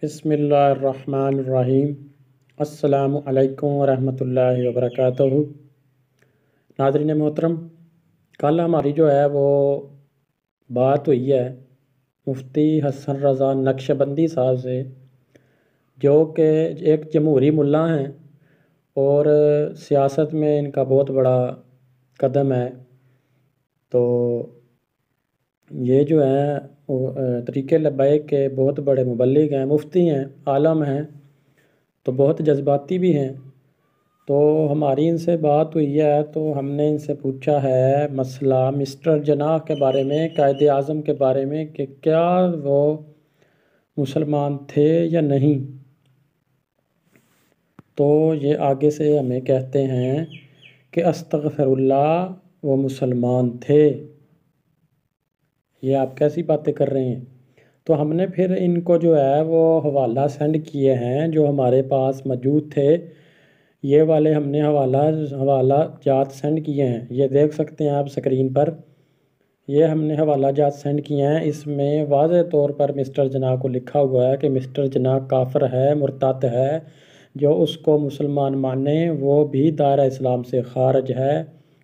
بسم اللہ الرحمن الرحیم۔ السلام علیکم ورحمۃ اللہ وبرکاتہ۔ ناظرین محترم، کل ہماری جو ہے وہ بات ہوئی ہے مفتی حسن رضا نقشبندی صاحب سے، جو کہ ایک جمہوری ملا ہیں اور سیاست میں ان کا بہت بڑا قدم ہے۔ تو یہ جو ہیں طریق لبیک کے بہت بڑے مبلغ ہیں، مفتی ہیں، عالم ہیں، تو بہت جذباتی بھی ہیں۔ تو ہماری ان سے بات ہوئی ہے تو ہم نے ان سے پوچھا ہے مسئلہ مسٹر جناح کے بارے میں، قائد اعظم کے بارے میں، کہ کیا وہ مسلمان تھے یا نہیں۔ تو یہ آگے سے ہمیں کہتے ہیں کہ استغفر اللہ، وہ مسلمان تھے۔ یہ آپ کیسی باتیں کر رہے ہیں؟ تو ہم نے پھر ان کو جو ہے وہ حوالہ سینڈ کیے ہیں جو ہمارے پاس موجود تھے۔ یہ والے ہم نے حوالہ جات سینڈ کیے ہیں، یہ دیکھ سکتے ہیں آپ سکرین پر۔ یہ ہم نے حوالہ جات سینڈ کیے ہیں، اس میں واضح طور پر مسٹر جناح کو لکھا ہوا ہے کہ مسٹر جناح کافر ہے، مرتد ہے، جو اس کو مسلمان مانے وہ بھی دائرہ اسلام سے خارج ہے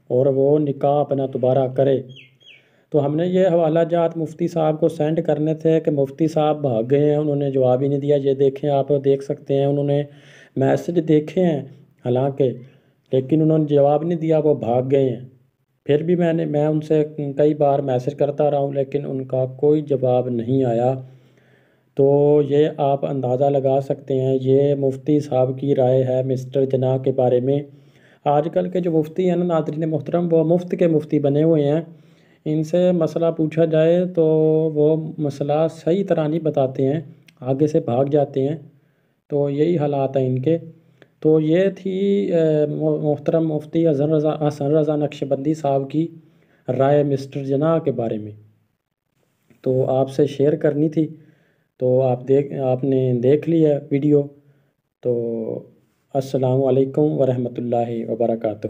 اور وہ نکاح اپنا دوبارہ کرے۔ تو ہم نے یہ حوالہ جات مفتی صاحب کو سینڈ کرنے تھے کہ مفتی صاحب بھاگ گئے ہیں، انہوں نے جواب ہی نہیں دیا۔ یہ دیکھیں، آپ دیکھ سکتے ہیں، انہوں نے میسج دیکھے ہیں حالانکہ، لیکن انہوں نے جواب نہیں دیا، وہ بھاگ گئے ہیں۔ پھر بھی میں ان سے کئی بار میسج کرتا رہا ہوں لیکن ان کا کوئی جواب نہیں آیا۔ تو یہ آپ اندازہ لگا سکتے ہیں، یہ مفتی صاحب کی رائے ہے مسٹر جناح کے بارے میں۔ آج کل کے جو مفتی ہیں نا ناظرین محترم، وہ مفت کے مفتی بنے ہوئے ہیں۔ ان سے مسئلہ پوچھا جائے تو وہ مسئلہ صحیح طرح نہیں بتاتے ہیں، آگے سے بھاگ جاتے ہیں۔ تو یہی حالات ہیں ان کے۔ تو یہ تھی محترم مفتی حسن رضا نقشبندی صاحب کی رائے مسٹر جناح کے بارے میں، تو آپ سے شیئر کرنی تھی۔ تو آپ نے دیکھ لی ہے ویڈیو۔ تو السلام علیکم ورحمۃ اللہ وبرکاتہ۔